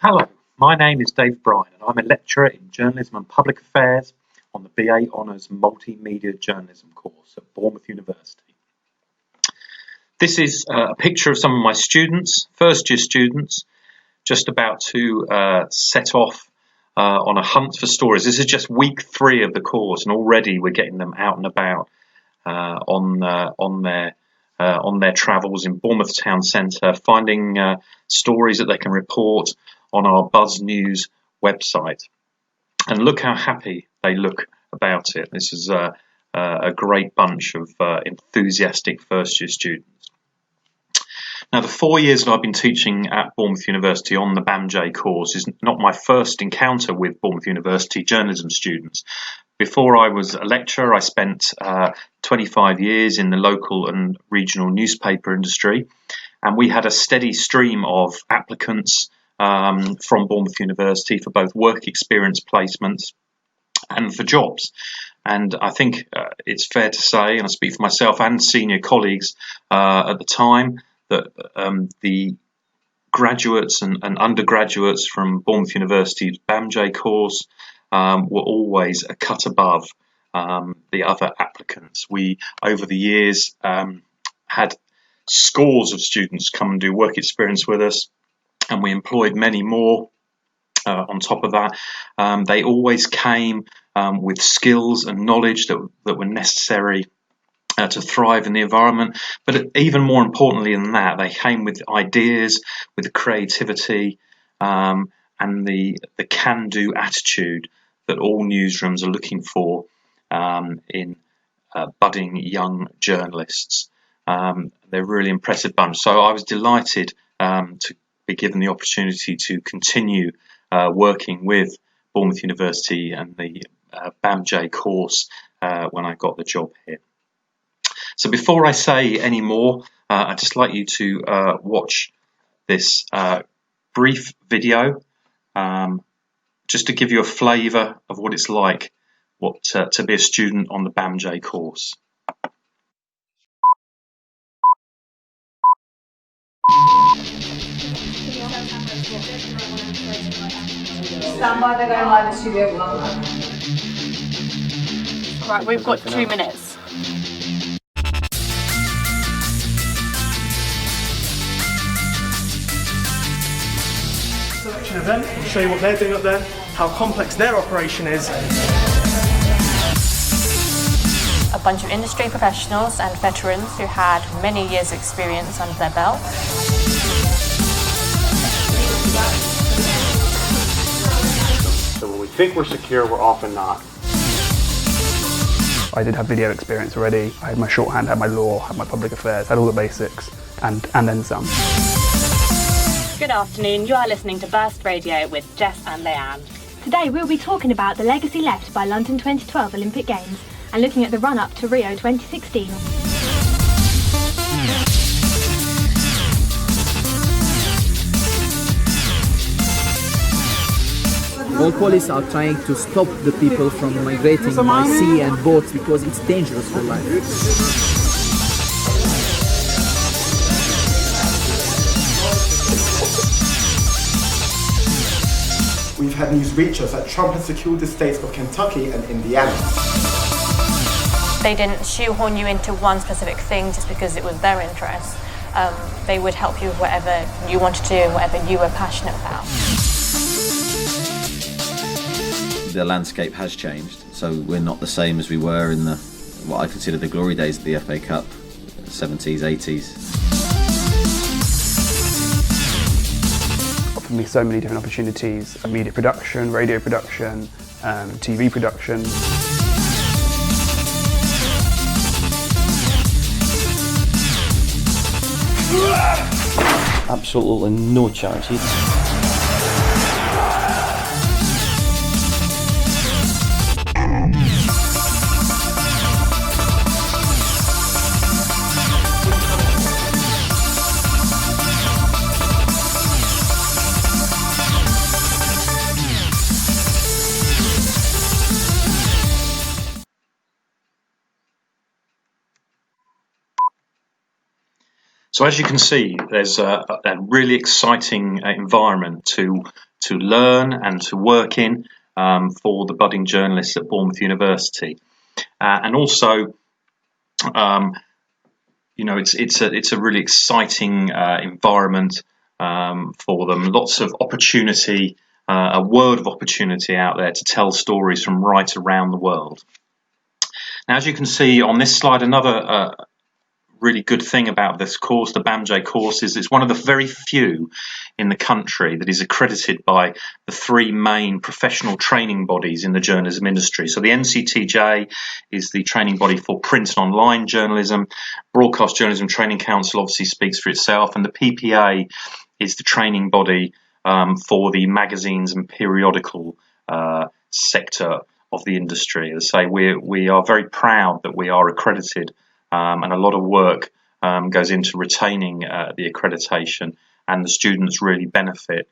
Hello, my name is Dave Bryan and I'm a lecturer in Journalism and Public Affairs on the BA Honours Multimedia Journalism course at Bournemouth University. This is a picture of some of my students, first year students, just about to set off on a hunt for stories. This is just week 3 of the course and already we're getting them out and about on their travels in Bournemouth Town Centre, finding stories that they can report on our Buzz News website. And look how happy they look about it. This is a great bunch of enthusiastic first year students. Now, the 4 years that I've been teaching at Bournemouth University on the BAMJ course is not my first encounter with Bournemouth University journalism students. Before I was a lecturer, I spent 25 years in the local and regional newspaper industry, and we had a steady stream of applicants from Bournemouth University for both work experience placements and for jobs. And I think it's fair to say, and I speak for myself and senior colleagues at the time, that the graduates and undergraduates from Bournemouth University's BAMJ course were always a cut above the other applicants. We, over the years, had scores of students come and do work experience with us, and we employed many more on top of that. They always came with skills and knowledge that were necessary to thrive in the environment, but even more importantly than that, they came with ideas, with the creativity and the can-do attitude that all newsrooms are looking for in budding young journalists. They're a really impressive bunch. So I was delighted to be given the opportunity to continue working with Bournemouth University and the BAMJ course when I got the job here. So before I say any more, I'd just like you to watch this brief video just to give you a flavour of what it's like to be a student on the BAMJ course. Stand by, they're going live in Studio 1. Right, we've got 2 minutes. Selection event, I'll show you what they're doing up there, how complex their operation is. A bunch of industry professionals and veterans who had many years' experience under their belt. So when we think we're secure, we're often not. I did have video experience already. I had my shorthand, had my law, had my public affairs, had all the basics, and then some. Good afternoon, you are listening to Burst Radio with Jess and Leanne. Today we'll be talking about the legacy left by London 2012 Olympic Games and looking at the run-up to Rio 2016. All police are trying to stop the people from migrating by sea and boats because it's dangerous for life. We've had news reach us that Trump has secured the states of Kentucky and Indiana. They didn't shoehorn you into one specific thing just because it was their interest. They would help you with whatever you wanted to do and whatever you were passionate about. The landscape has changed, so we're not the same as we were in what I consider the glory days of the FA Cup, 70s, 80s. Offered me so many different opportunities: media production, radio production, TV production. Absolutely no chances. So as you can see, there's a really exciting environment to to learn and to work in for the budding journalists at Bournemouth University. And also, it's a really exciting environment for them. Lots of opportunity, a world of opportunity out there to tell stories from right around the world. Now, as you can see on this slide, another really good thing about this course, the BAMJ course, is it's one of the very few in the country that is accredited by the three main professional training bodies in the journalism industry. So the NCTJ is the training body for print and online journalism. Broadcast Journalism Training Council obviously speaks for itself, and the PPA is the training body for the magazines and periodical sector of the industry. As I say, we are very proud that we are accredited. And a lot of work goes into retaining the accreditation, and the students really benefit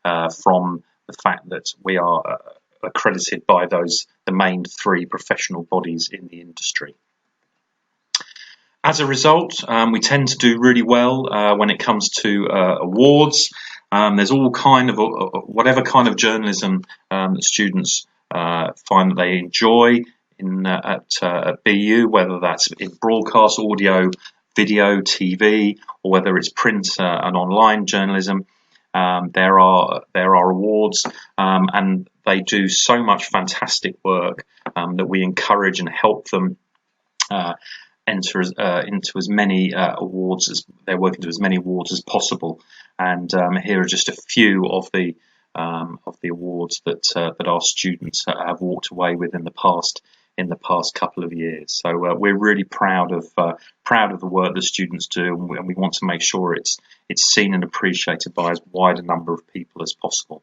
from the fact that we are accredited by the main three professional bodies in the industry. As a result, we tend to do really well when it comes to awards. There's all kind of whatever kind of journalism that students find that they enjoy at BU, whether that's in broadcast, audio, video, TV, or whether it's print and online journalism. There are awards, and they do so much fantastic work that we encourage and help them enter into as many awards as they're working to as many awards as possible. And here are just a few of the awards that our students have walked away with in the past couple of years. So we're really proud of the work that students do, and we want to make sure it's seen and appreciated by as wide a number of people as possible.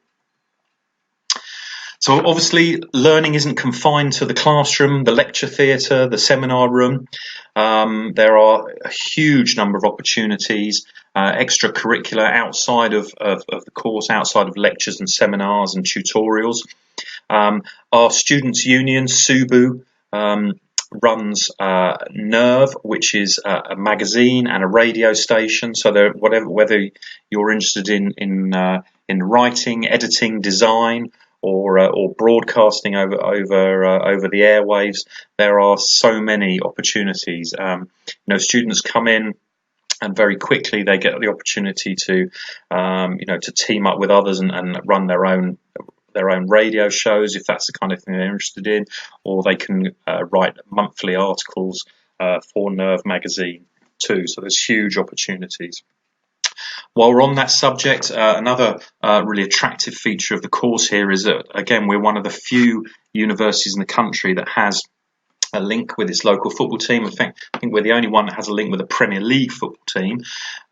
So obviously, learning isn't confined to the classroom, the lecture theatre, the seminar room. There are a huge number of opportunities, extracurricular, outside of the course, outside of lectures and seminars and tutorials. Our Students' Union, SUBU, runs Nerve, which is a magazine and a radio station. So whether you're interested in writing, editing, design, or broadcasting over the airwaves, there are so many opportunities. Students come in, and very quickly they get the opportunity to team up with others and run their own radio shows, if that's the kind of thing they're interested in, or they can write monthly articles for Nerve magazine too. So there's huge opportunities. While we're on that subject, another really attractive feature of the course here is that, again, we're one of the few universities in the country that has a link with its local football team. In fact, I think we're the only one that has a link with a Premier League football team.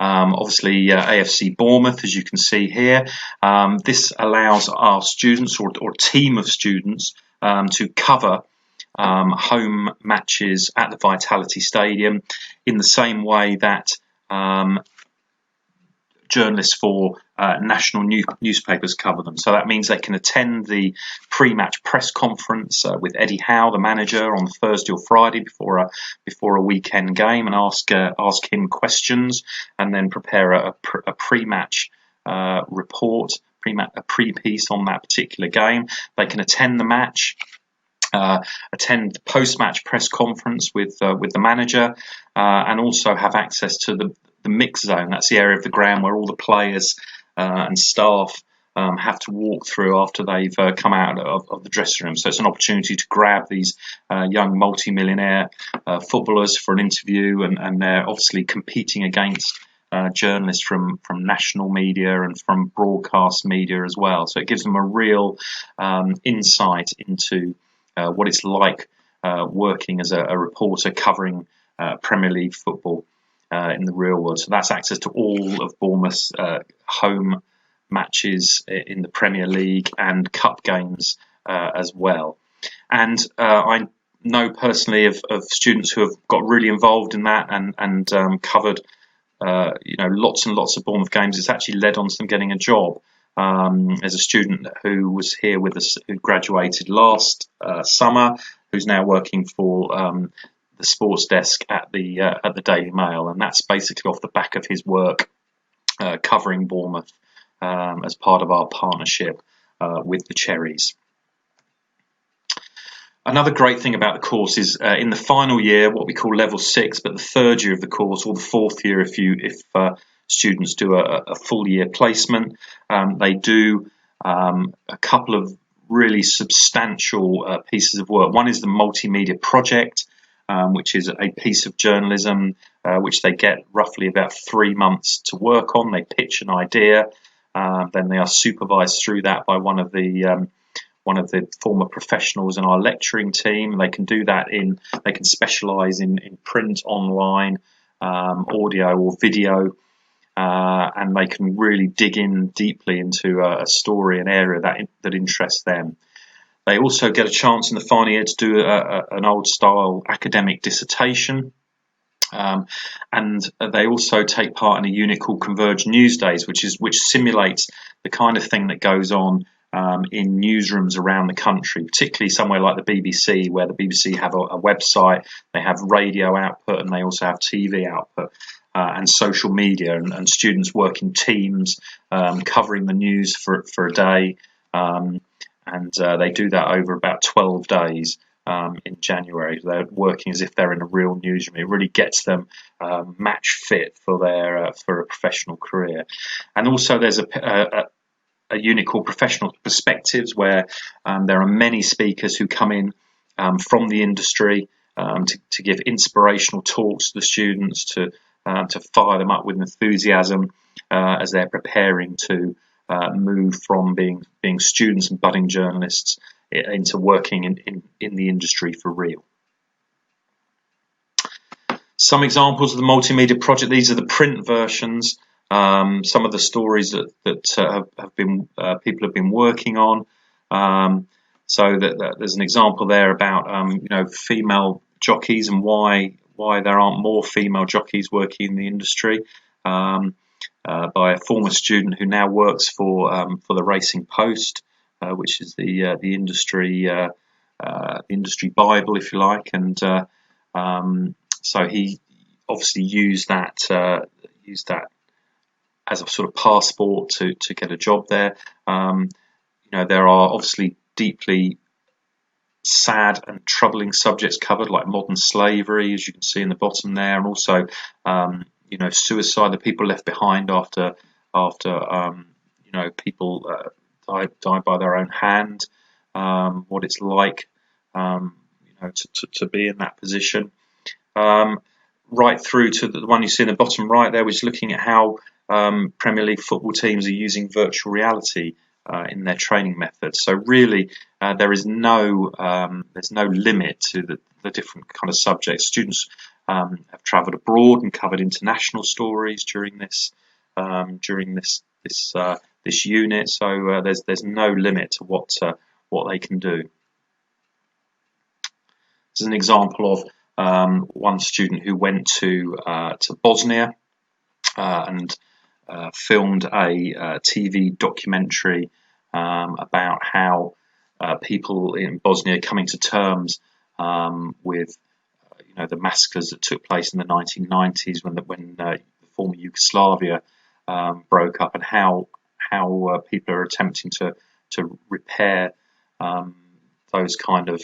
Obviously, AFC Bournemouth, as you can see here. This allows our students or a team of students to cover home matches at the Vitality Stadium in the same way that journalists for national newspapers cover them. So that means they can attend the pre-match press conference with Eddie Howe, the manager, on Thursday or Friday before a weekend game, and ask him questions, and then prepare a pre-match report, a pre-piece on that particular game. They can attend the match, attend the post-match press conference with the manager, and also have access to the mix zone. That's the area of the ground where all the players and staff have to walk through after they've come out of the dressing room. So it's an opportunity to grab these young multi-millionaire footballers for an interview, and they're obviously competing against journalists from national media and from broadcast media as well. So it gives them a real insight into what it's like working as a reporter covering Premier League football in the real world. So that's access to all of Bournemouth's home matches in the Premier League and cup games as well. And I know personally of students who have got really involved in that and covered lots and lots of Bournemouth games. It's actually led on to them getting a job. There's a student who was here with us who graduated last summer, who's now working for the sports desk at the Daily Mail, and that's basically off the back of his work covering Bournemouth as part of our partnership with the Cherries. Another great thing about the course is in the final year, what we call level 6, but the third year of the course, or the fourth year if students do a full year placement, they do a couple of really substantial pieces of work. One is the Multimedia project, which is a piece of journalism which they get roughly about 3 months to work on. They pitch an idea, then they are supervised through that by one of the former professionals in our lecturing team. They can do that they can specialise in print, online, audio or video, and they can really dig in deeply into a story, an area that interests them. They also get a chance in the final year to do an old style academic dissertation. And they also take part in a unit called Converge News Days, which simulates the kind of thing that goes on in newsrooms around the country, particularly somewhere like the BBC, where the BBC have a website, they have radio output, and they also have TV output, and social media, and students work in teams covering the news for a day, and they do that over about 12 days. In January, they're working as if they're in a real newsroom. It really gets them match fit for a professional career. And also, there's a unit called Professional Perspectives, where there are many speakers who come in from the industry to give inspirational talks to the students, to fire them up with enthusiasm as they're preparing to move from being students and budding journalists into working in the industry for real. Some examples of the Multimedia project. These are the print versions. Some of the stories that have been people have been working on. So that there's an example there about female jockeys and why there aren't more female jockeys working in the industry, by a former student who now works for the Racing Post, which is the industry Bible, if you like, and so he obviously used that as a sort of passport to get a job there. There are obviously deeply sad and troubling subjects covered, like modern slavery, as you can see in the bottom there, and also suicide, the people left behind after people died by their own hand, what it's like to be in that position, right through to the one you see in the bottom right there, which is looking at how Premier League football teams are using virtual reality in their training methods. So really, there's no limit to the different kind of subjects. Students have travelled abroad and covered international stories during this unit. So there's no limit to what they can do. As an example of one student who went to Bosnia and filmed a TV documentary about how people in Bosnia are coming to terms with the massacres that took place in the 1990s when the former Yugoslavia broke up, and how people are attempting to repair those kind of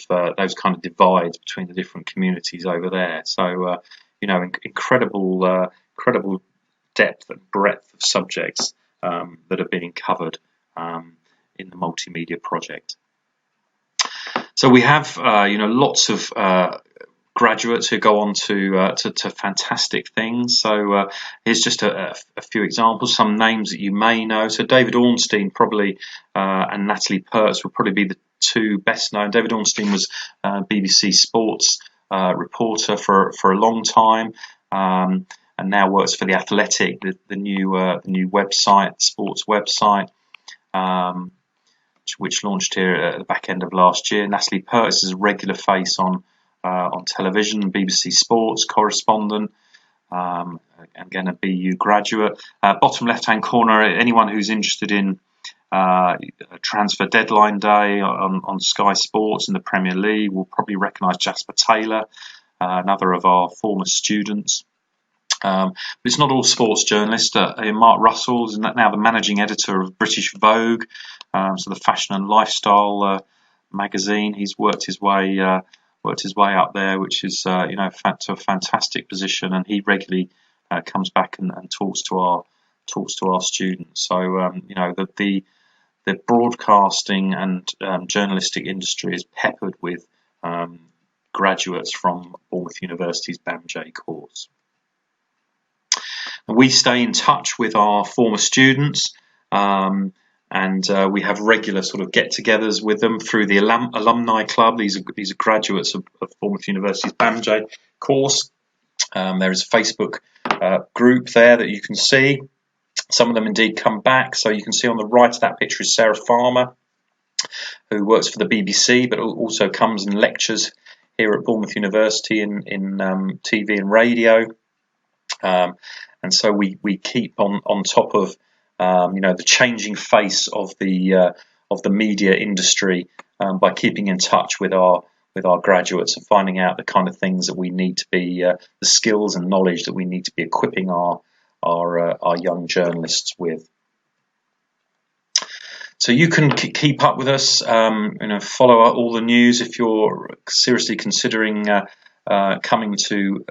divides between the different communities over there. So incredible depth and breadth of subjects that are being covered in the Multimedia project. So we have lots of graduates who go on to fantastic things. So here's just a few examples, some names that you may know. So David Ornstein probably and Natalie Pertz will probably be the two best known. David Ornstein was BBC Sports reporter for a long time, and now works for The Athletic, the new website, sports website, which launched here at the back end of last year. Natalie Pertz is a regular face on television, BBC Sports correspondent, again a BU graduate. Bottom left-hand corner, anyone who's interested in transfer deadline day on Sky Sports in the Premier League will probably recognise Jasper Taylor, another of our former students. But it's not all sports journalists. Mark Russell is now the managing editor of British Vogue, so the fashion and lifestyle magazine. He's worked his way up there, which is to a fantastic position, and he regularly comes back and talks to our students. So the broadcasting and journalistic industry is peppered with graduates from Bournemouth University's BAMJ course. And we stay in touch with our former students, and we have regular sort of get-togethers with them through the Alumni Club. These are graduates of Bournemouth University's BAMJ course. There is a Facebook group there that you can see. Some of them indeed come back. So you can see on the right of that picture is Sarah Farmer, who works for the BBC, but also comes and lectures here at Bournemouth University in TV and radio. And so we keep on top of the changing face of the media industry by keeping in touch with our graduates and finding out the kind of things that we need to be, the skills and knowledge that we need to be equipping our young journalists with. So you can keep up with us, follow all the news if you're seriously considering coming to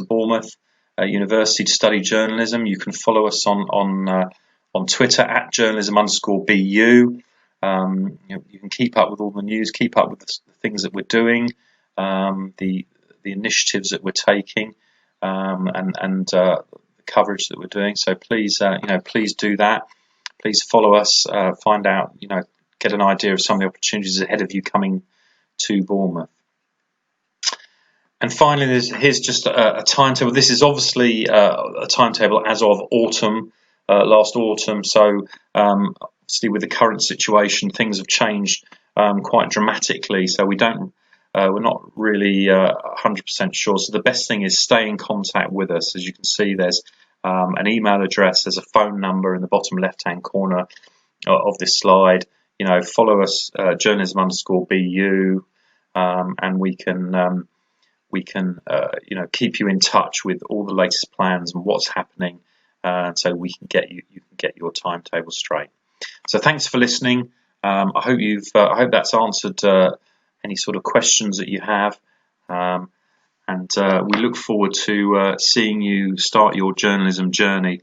Bournemouth University to study journalism. You can follow us on Twitter at journalism_BU. You can keep up with all the news, keep up with the things that we're doing, the initiatives that we're taking, and the coverage that we're doing. So please, please do that. Please follow us, find out, get an idea of some of the opportunities ahead of you coming to Bournemouth. And finally, here's just a timetable. This is obviously a timetable as of autumn, last autumn. So obviously, with the current situation, things have changed quite dramatically. So we're not really 100% sure. So the best thing is stay in contact with us. As you can see, there's an email address, there's a phone number in the bottom left-hand corner of this slide. Follow us, journalism_BU, and we can keep you in touch with all the latest plans and what's happening, so you can get your timetable straight. So thanks for listening. I hope that's answered any sort of questions that you have, and we look forward to seeing you start your journalism journey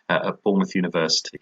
at Bournemouth University.